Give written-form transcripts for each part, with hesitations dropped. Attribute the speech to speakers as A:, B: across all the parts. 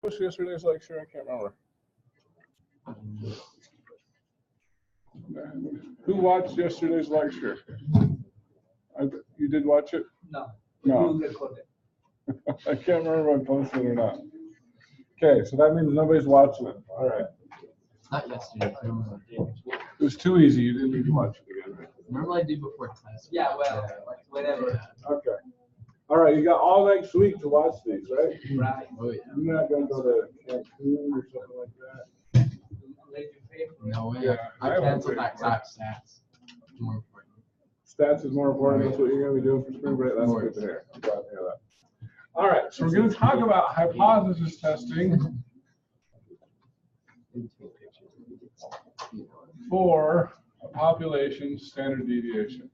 A: watched yesterday's lecture? I can't remember. Who watched yesterday's lecture? You did watch it?
B: No.
A: No. I can't remember if I posted it or not. Okay, so that means nobody's watching it. All right.
C: Not yesterday.
A: It was too easy. You didn't need to watch it again.
C: Normally I do before class.
B: Yeah, well, whatever.
A: Okay. All right, you got all next week to watch these, right?
B: Right.
C: Oh yeah.
A: You're not going to go to Cancun or something like that?
C: No way.
A: Yeah,
C: I canceled that class stats. More important.
A: Stats is more important. That's what you're going to be doing for spring break. That's good to hear. I'm glad to hear that. All right, so we're going to talk about hypothesis testing for a population standard deviation.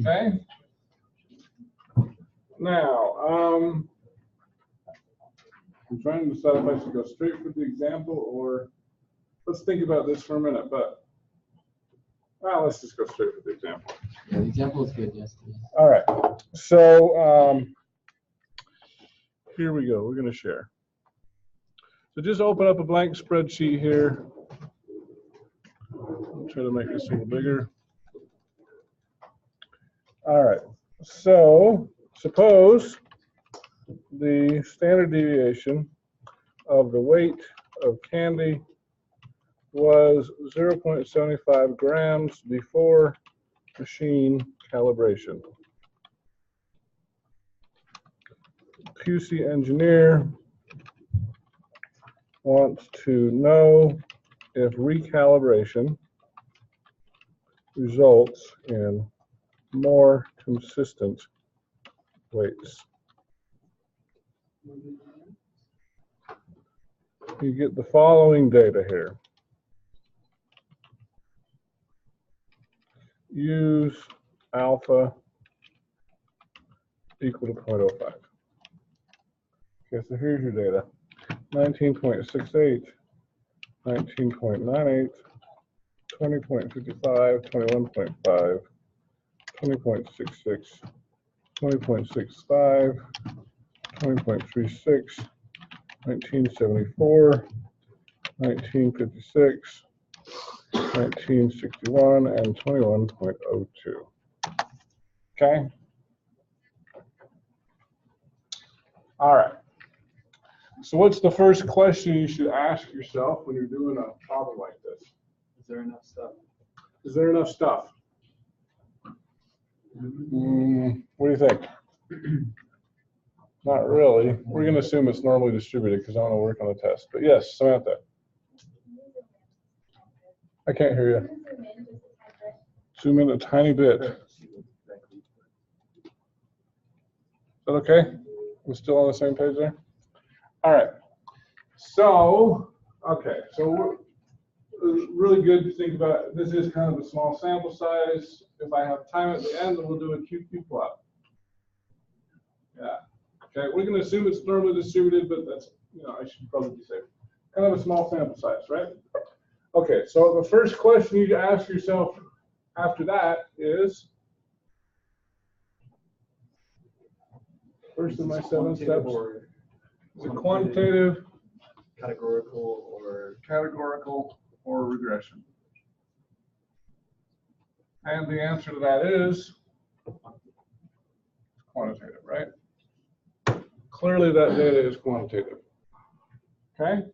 A: Okay? Now, I'm trying to decide if I should go straight for the example or let's think about this for a minute, but well, let's just go straight for the example.
C: Yeah, the example is good yesterday.
A: All right, so here we go. We're going to share. So just open up a blank spreadsheet here. I'll try to make this a little bigger. All right, so suppose the standard deviation of the weight of candy was 0.75 grams before machine calibration. QC engineer wants to know if recalibration results in more consistent weights. You get the following data here. Use alpha equal to 0.05. Okay, so here's your data. 19.68, 19.98, 20.55, 21.5, 20.66, 20.65, 20.36, 1974, 1956, 1961, and 21.02. Okay? All right. So what's the first question you should ask yourself when you're doing a problem like this?
B: Is there enough stuff?
A: Is there enough stuff? What do you think? Not really. We're going to assume it's normally distributed because I want to work on the test. But yes, Samantha. I can't hear you. Zoom in a tiny bit. Is that okay? We're still on the same page there? All right. So, okay. So we're really good to think about. This is kind of a small sample size. If I have time at the end, then we'll do a QQ plot. Yeah. Okay. We're going to assume it's normally distributed, but that's, I should probably be safe. Kind of a small sample size, right? Okay. So the first question you ask yourself after that is, first of my 7 steps. Is it quantitative,
B: categorical, or
A: regression? And the answer to that is quantitative, right? Clearly that data is quantitative. Okay?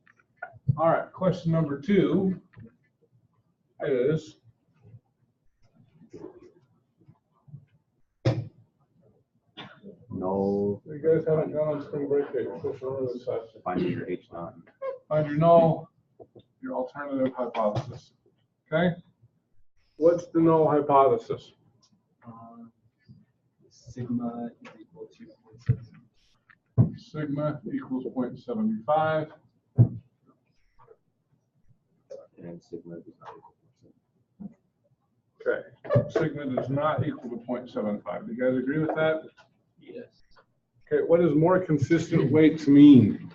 A: All right, question number 2 is,
D: No.
A: you guys haven't gone on spring break yet. You're supposed to learn this session.
D: Find your H naught.
A: Find your null, your alternative hypothesis. Okay? What's the null hypothesis?
B: Sigma is equal to 0.6.
A: Sigma equals 0.75.
D: And sigma does not equal 0.7.
A: Okay. Sigma does not equal to 0.75. Do you guys agree with that?
B: Yes.
A: Okay, what does more consistent weights mean?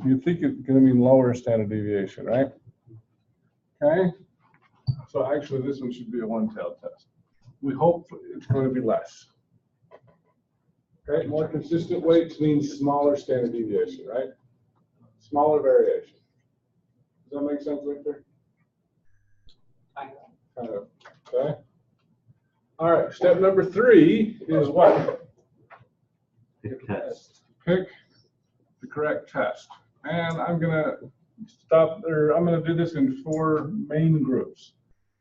A: You think it's going to mean lower standard deviation, right? Okay. So actually, this one should be a one-tailed test. We hope it's going to be less. Okay, more consistent weights means smaller standard deviation, right? Smaller variation. Does that make sense, Victor? Kind of. Okay. All right, step number 3 is what?
D: Pick test.
A: Pick the correct test. And I'm gonna stop there. I'm gonna do this in 4 main groups.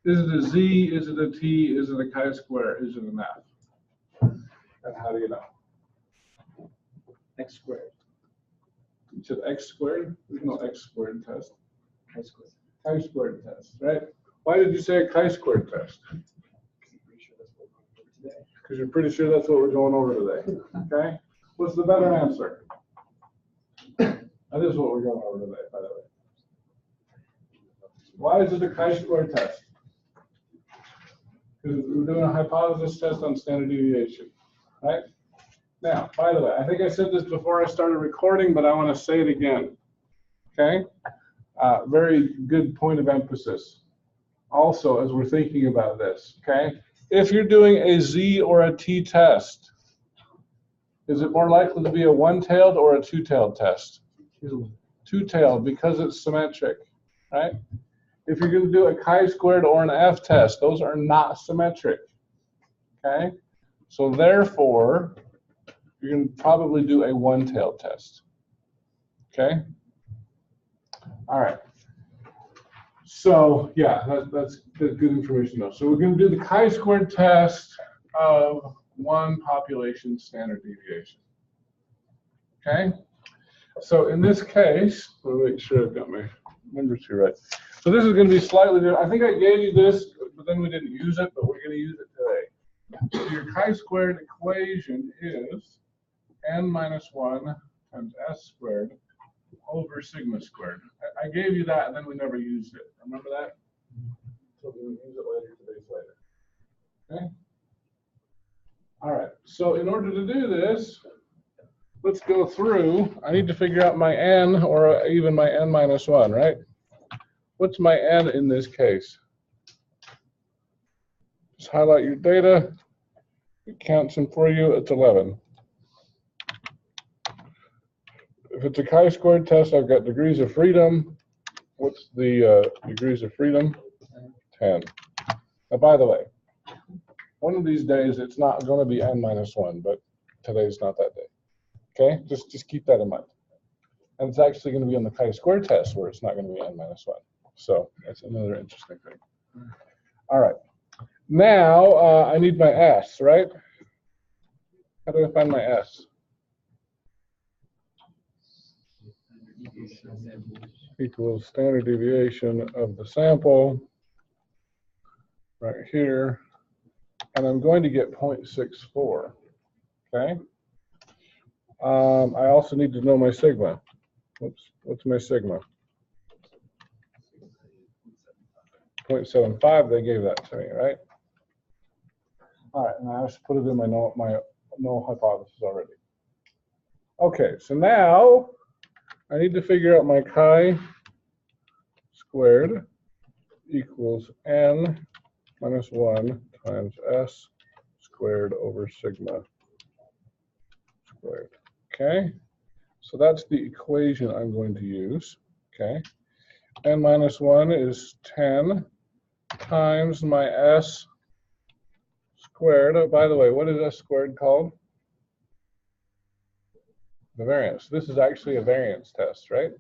A: Is it a Z? Is it a T? Is it a chi-square? Is it an F? And how do you know?
B: X squared.
A: You said X squared? There's no X squared test.
B: Chi-squared.
A: Chi-squared test, right? Why did you say a chi-squared test? Because you're pretty sure that's what we're going over today, okay? What's the better answer? That is what we're going over today, by the way. Why is it a chi-square test? Because we're doing a hypothesis test on standard deviation, right? Now, by the way, I think I said this before I started recording, but I want to say it again, okay? Very good point of emphasis. Also, as we're thinking about this, okay? If you're doing a Z or a T test, is it more likely to be a one-tailed or a two-tailed test? Two-tailed, because it's symmetric, right? If you're going to do a chi-squared or an F test, those are not symmetric, okay? So therefore, you're going to probably do a one-tailed test, okay? All right. So yeah, that's good information though. So we're going to do the chi-squared test of one population standard deviation. Okay. So in this case, let me make sure I've got my numbers here right. So this is going to be slightly different. I think I gave you this, but then we didn't use it, but we're going to use it today. So your chi-squared equation is n minus 1 times s squared over sigma squared. I gave you that, and then we never used it. Remember that? So we will use it later, today's later. Okay? All right. So in order to do this, let's go through. I need to figure out my n, or even my n minus 1, right? What's my n in this case? Just highlight your data. It counts them for you. It's 11. If it's a chi-squared test, I've got degrees of freedom. What's the degrees of freedom? 10. Now, by the way, one of these days it's not going to be n minus 1, but today's not that day. Okay, just keep that in mind. And it's actually going to be on the chi-squared test where it's not going to be n minus 1. So that's another interesting thing. All right. Now I need my s, right? How do I find my s? Equals standard deviation of the sample right here, and I'm going to get 0.64. Okay. I also need to know my sigma. What's my sigma? 0.75. They gave that to me, right? All right, and I just put it in my null hypothesis already. Okay, so now I need to figure out my chi squared equals n minus 1 times s squared over sigma squared. Okay, so that's the equation I'm going to use. Okay, n minus 1 is 10 times my s squared. Oh, by the way, what is s squared called? The variance. This is actually a variance test, right?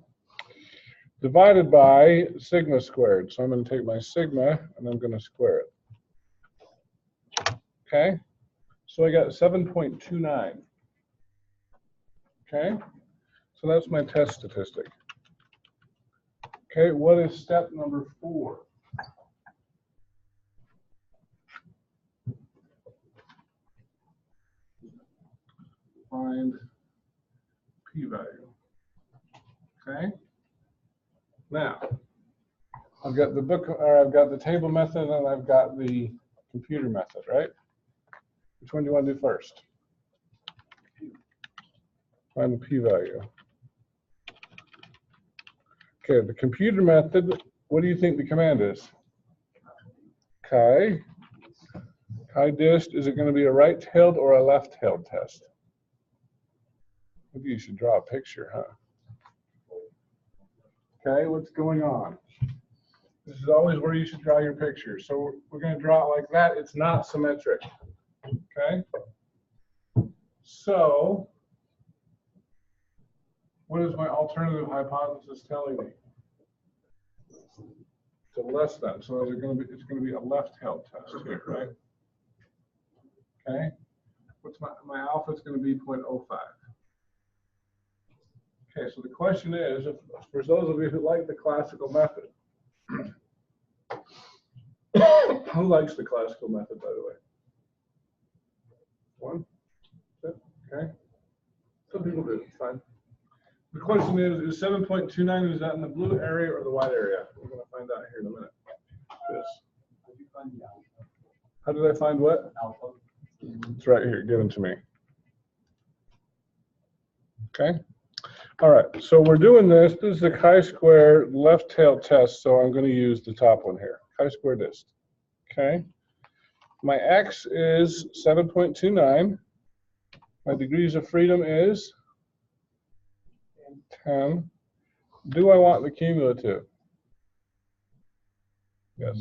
A: Divided by sigma squared. So I'm going to take my sigma and I'm going to square it. Okay? So I got 7.29. Okay? So that's my test statistic. Okay, what is step number 4? Find p-value. Okay. Now, I've got the book, or I've got the table method, and I've got the computer method, right? Which one do you want to do first? Find the p-value. Okay, the computer method. What do you think the command is? Chi dist. Is it going to be a right-tailed or a left-tailed test? Maybe you should draw a picture, huh? Okay, what's going on? This is always where you should draw your picture. So we're going to draw it like that. It's not symmetric. Okay? So what is my alternative hypothesis telling me? It's a less than. So it's going to be a left-tailed test here, right? Okay? What's my alpha is going to be 0.05. Okay, so the question is, for those of you who like the classical method, who likes the classical method, by the way? One? Okay. Some people do, it's fine. The question is 7.29, is that in the blue area or the white area? We're going to find out here in a minute. This.
B: How did you find the alpha?
A: How did I find what?
B: Alpha.
A: It's right here, give them to me. Okay. All right, so we're doing this. This is the chi-square left-tail test, so I'm going to use the top one here, chi-square dist. Okay. My x is 7.29. My degrees of freedom is 10. Do I want the cumulative? Yes.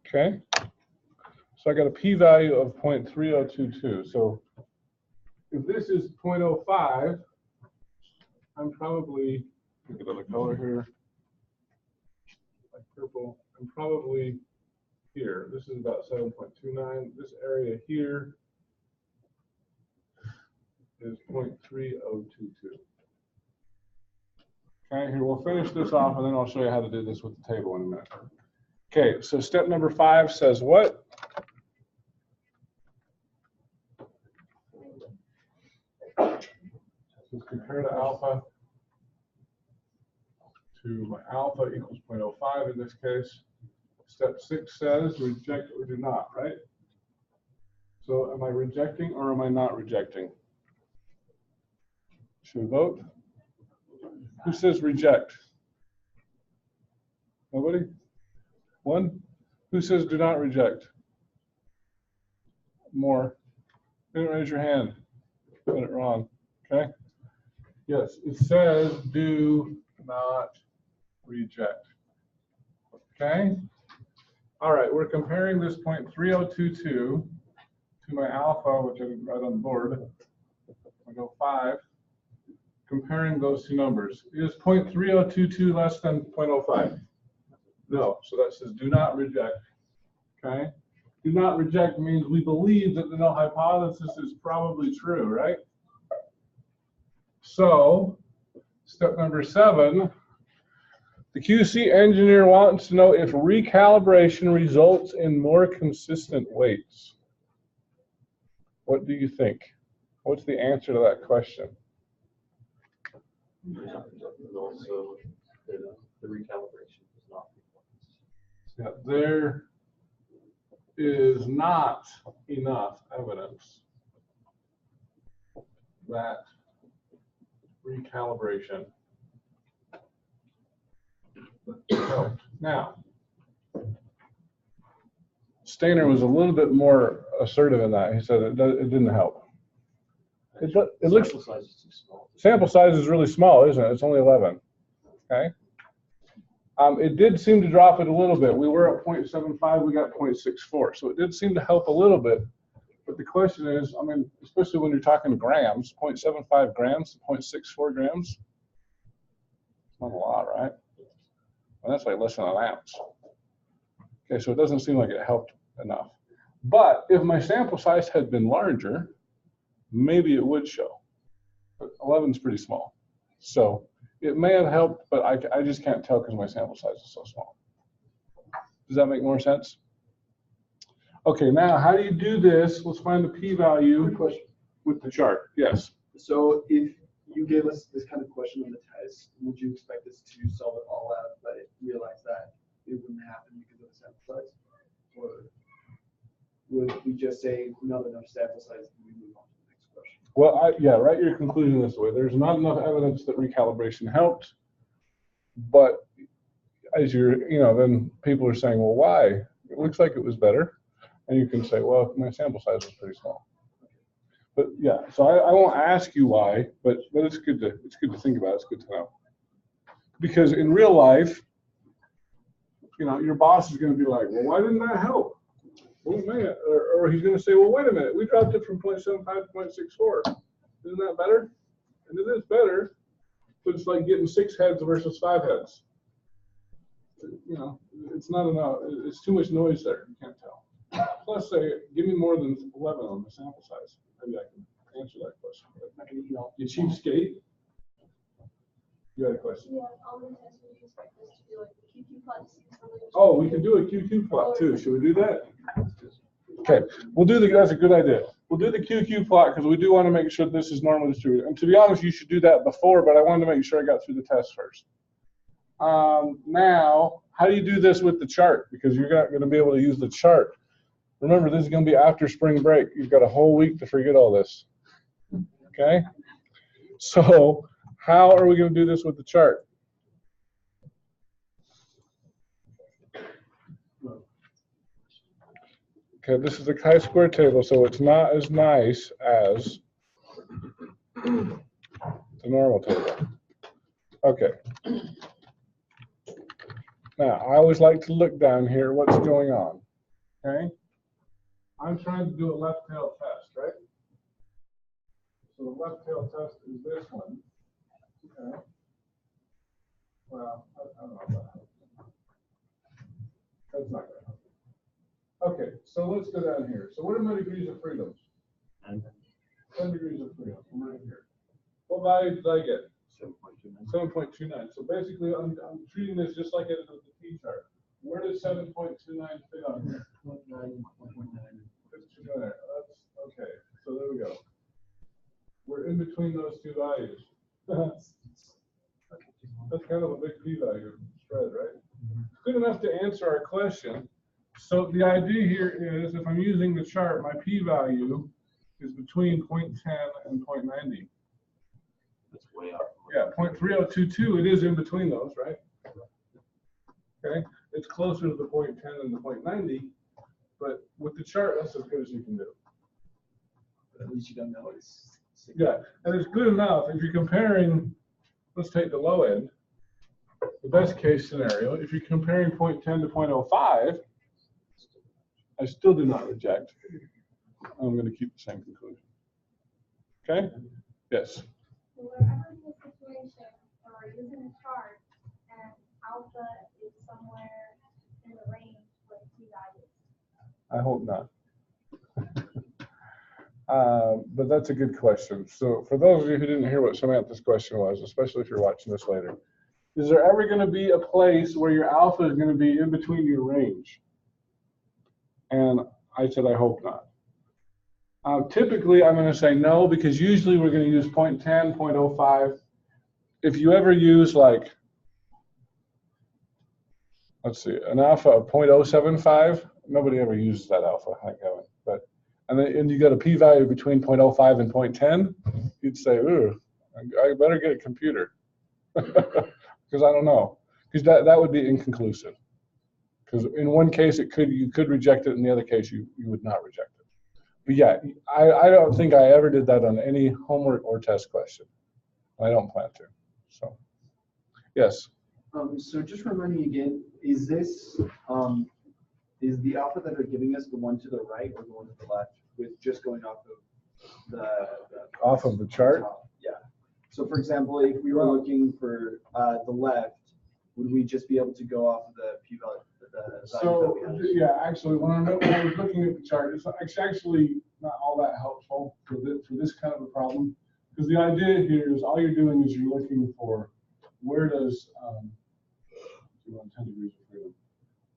A: Okay. So I got a p-value of 0.3022. So if this is 0.05, I'm probably, look at the color here, like purple, I'm probably here. This is about 7.29. This area here is 0.3022. Okay, here we'll finish this off and then I'll show you how to do this with the table in a minute. Okay, so step number 5 says what? Let's compare the alpha to my alpha equals 0.05 in this case. Step 6 says reject or do not, right? So am I rejecting or am I not rejecting? Should we vote? Who says reject? Nobody? One? Who says do not reject? More. Didn't raise your hand. Got it wrong. Okay? Yes, it says do not reject. Okay? All right, we're comparing this 0.3022 to my alpha, which I didn't write on the board. I go 5. Comparing those two numbers. Is 0.3022 less than 0.05? No, so that says do not reject. Okay? Do not reject means we believe that the null hypothesis is probably true, right? So, step number 7, the QC engineer wants to know if recalibration results in more consistent weights. What do you think? What's the answer to that question?
D: Also, the recalibration is not.
A: Yeah, there is not enough evidence that recalibration helped. Now, Stainer was a little bit more assertive in that. He said it didn't help. It looks,
D: Sample size is too small.
A: sample size is really small, isn't it? It's only 11. Okay. It did seem to drop it a little bit. We were at 0.75, we got 0.64. So it did seem to help a little bit. But the question is, I mean, especially when you're talking grams, 0.75 grams to 0.64 grams, not a lot, right? Well, that's like less than an ounce. Okay, so it doesn't seem like it helped enough. But if my sample size had been larger, maybe it would show. But 11 is pretty small. So it may have helped, but I just can't tell because my sample size is so small. Does that make more sense? Okay, now how do you do this? Let's find the p-value with the chart. Yes.
E: So if you gave us this kind of question on the test, would you expect us to solve it all out, but realize that it wouldn't happen because of the sample size? Or would we just say not enough sample size and we move on to the next question?
A: Well, yeah, write your conclusion this way. There's not enough evidence that recalibration helped, but as you're, then people are saying, well, why? It looks like it was better. And you can say, well, my sample size was pretty small. But yeah, so I won't ask you why, but it's good to think about. It's good to know. Because in real life, you know, your boss is going to be like, well, why didn't that help? Oh man, or he's going to say, well, wait a minute, we dropped it from 0.75 to 0.64. Isn't that better? And it is better, but it's like getting 6 heads versus 5 heads. You know, it's not enough. It's too much noise there. You can't tell. Plus, say, give me more than 11 on the sample size. Maybe I can answer that question. But you cheapskate. You had a question?
F: Yeah, I'll test we expect this to do like the QQ plot.
A: Oh, we can do a QQ plot too. Should we do that? Okay, we'll do that's a good idea. We'll do the QQ plot because we do want to make sure this is normally distributed. And to be honest, you should do that before, but I wanted to make sure I got through the test first. Now, how do you do this with the chart? Because you're not going to be able to use the chart. Remember, this is going to be after spring break. You've got a whole week to forget all this. Okay? So, how are we going to do this with the chart? Okay, this is the chi-square table, so it's not as nice as the normal table. Okay. Now, I always like to look down here, what's going on, okay? I'm trying to do a left tail test, right? So the left tail test is this one, okay? Well, I don't know if that helps. That's not going to help. Okay, so let's go down here. So what are my degrees of freedom? 10 degrees of freedom, I'm right here. What value did I get? 7.29. So basically, I'm treating this just like I did with the T-chart. Where does 7.29 fit on here? 0.9. Fits in there. That's okay. So there we go. We're in between those two values. That's kind of a big p-value spread, right? Good enough to answer our question. So the idea here is, if I'm using the chart, my p-value is between 0.10 and 0.90.
D: That's way up.
A: Yeah, 0.3022, it is in between those, right? Okay, it's closer to the 0.10 than the 0.90, but with the chart, that's as good as you can do.
E: But at least you don't know it's.
A: Yeah, and it's good enough if you're comparing, let's take the low end, the best case scenario, if you're comparing 0.10 to 0.05, I still do not reject. I'm going to keep the same conclusion. Okay? Yes?
F: Wherever the situation or using a chart and alpha is somewhere in the range with p-values.
A: I hope not. But that's a good question. So for those of you who didn't hear what Samantha's question was, especially if you're watching this later, is there ever going to be a place where your alpha is going to be in between your range? And I said, I hope not. Typically, I'm going to say no, because usually we're going to use 0.10, 0.05. If you ever use, like, let's see, an alpha of 0.075, nobody ever uses that alpha, thank heaven. But and you got a p-value between 0.05 and 0.10, you'd say, ooh, I better get a computer, because I don't know, because that would be inconclusive. Because in one case you could reject it, in the other case you would not reject it. But yeah, I don't think I ever did that on any homework or test question. I don't plan to. So, yes.
E: So just remind me again, is this is the alpha that they're giving us the one to the right or the one to the left, with just going off of the
A: Off of the chart?
E: Yeah. So for example, if we were looking for the left, would we just be able to go off of the p-value?
A: So yeah, actually, when I was looking at the chart, it's actually not all that helpful for this kind of a problem, because the idea here is all you're doing is you're looking for where does 10 degrees of freedom,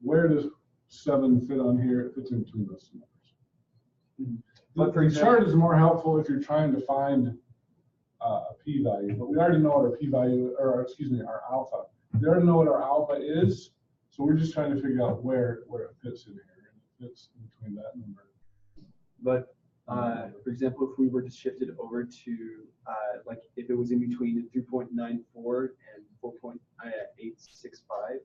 A: where does 7 fit on here? It fits in between those two numbers. But the chart is more helpful if you're trying to find a p-value. But we already know what our p-value, or excuse me, our alpha. We already know what our alpha is. So we're just trying to figure out where it fits in here. It fits in between that number.
E: But for example, if we were to shift it over to like if it was in between 3.94 and 4.865.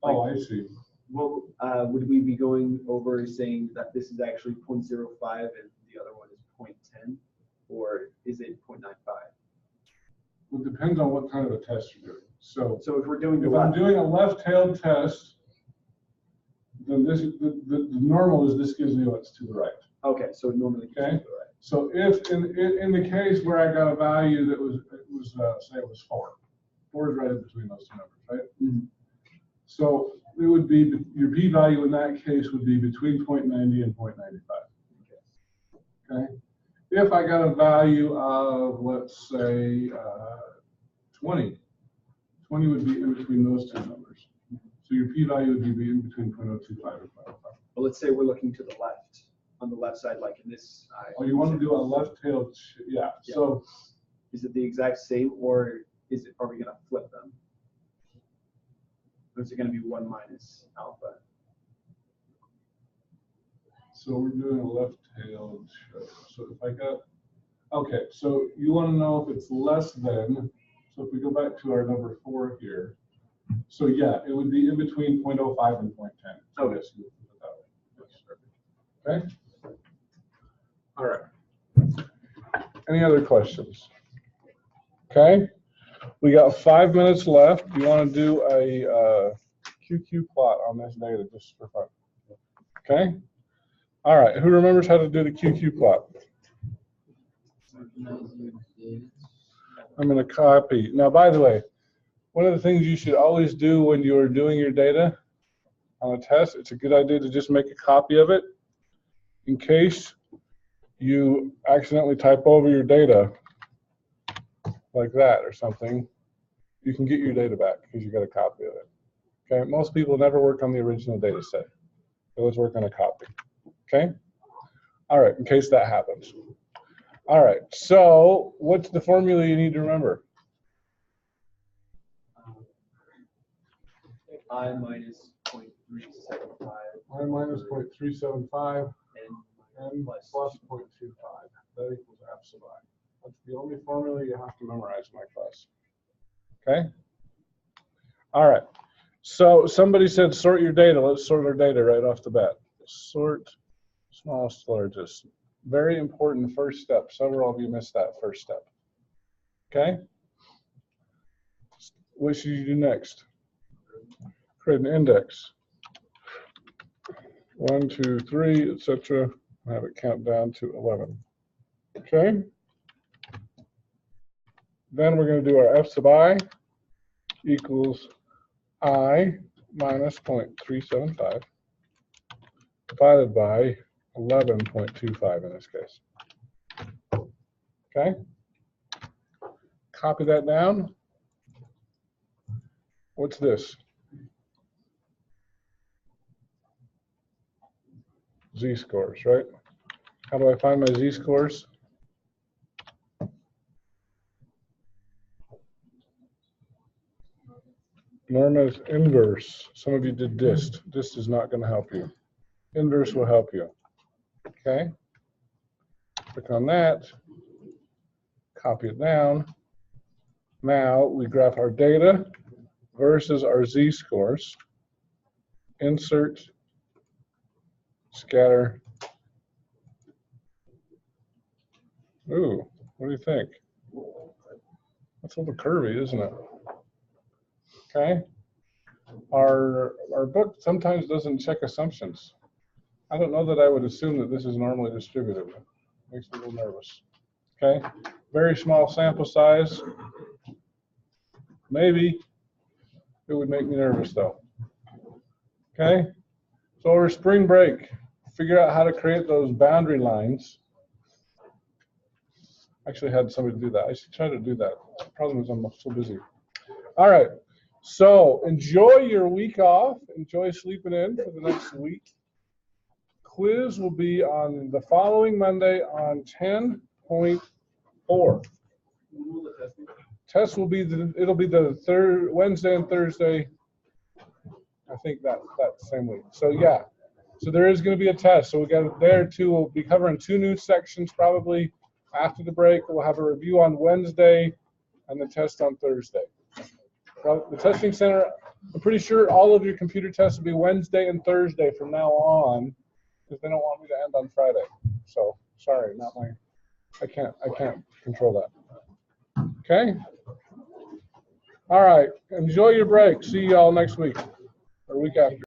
A: Oh, I see.
E: Well, would we be going over saying that this is actually 0.05 and the other one is 0.10?
A: depends on what kind of a test you're doing. So
E: So if we're doing the
A: if I'm
E: left,
A: doing a left-tailed test, then this the normal is this gives me what's to the right.
E: okay, so normally.
A: Okay. So if in the case where I got a value that was say it was 4. 4 is right in between those two numbers, right?
E: Mhm.
A: So it would be your p-value in that case would be between 0.90 and 0.95. Okay. If I got a value of, let's say, 20, 20 would be in between those two numbers. So your p-value would be in between 0.025 and 0.05.
E: But let's say we're looking to the left, on the left side, like in this.
A: Oh, you want to do a left-tailed, yeah.
E: Yeah.
A: So
E: Is it the exact same, or are we gonna flip them? Or is it gonna be 1 minus alpha?
A: So we're doing a left-tailed show. So if I got, okay, so you want to know if it's less than, so if we go back to our number 4 here, so yeah, it would be in between 0.05 and 0.10. So
E: Okay.
A: yes, you would put it that way. Okay? All right. Any other questions? Okay, we got 5 minutes left. You want to do a QQ plot on this data just for fun? Okay. All right, who remembers how to do the QQ plot? I'm going to copy. Now, by the way, one of the things you should always do when you're doing your data on a test, it's a good idea to just make a copy of it in case you accidentally type over your data like that or something. You can get your data back because you got a copy of it. Okay, most people never work on the original data set. So let's work on a copy. Okay? All right, in case that happens. All right, so what's the formula you need to remember?
E: I minus 0.375.
A: I minus 0.375
E: And
A: and plus 0.25. That equals F sub I. That's the only formula you have to memorize in my class. Okay? All right. So somebody said sort your data. Let's sort our data right off the bat. Sort smallest to largest. Very important first step. Several of you missed that first step. Okay? What should you do next? Create an index. 1, 2, 3, etc. Have it count down to 11. Okay? Then we're going to do our F sub I equals I minus 0.375 divided by 11.25 in this case. Okay? Copy that down. What's this? Z-scores, right? How do I find my Z-scores? Norma's inverse. Some of you did dist. Dist is not going to help you. Inverse will help you. Okay? Click on that. Copy it down. Now we graph our data versus our Z-scores. Insert, scatter. Ooh, what do you think? That's a little curvy, isn't it? Okay. Our book sometimes doesn't check assumptions. I don't know that I would assume that this is normally distributed. It makes me a little nervous. Okay. Very small sample size. Maybe it would make me nervous though. Okay. So over spring break, figure out how to create those boundary lines. Actually had somebody do that. I should try to do that. The problem is I'm so busy. All right. So enjoy your week off. Enjoy sleeping in for the next week. Quiz will be on the following Monday on 10.4. Test will be it'll be the third Wednesday and Thursday. I think that same week. So yeah. So there is going to be a test. So we got there too. We'll be covering 2 new sections probably after the break. We'll have a review on Wednesday and the test on Thursday. The testing center, I'm pretty sure all of your computer tests will be Wednesday and Thursday from now on, because they don't want me to end on Friday. So sorry, I can't control that. Okay? All right, enjoy your break. See you all next week or week after.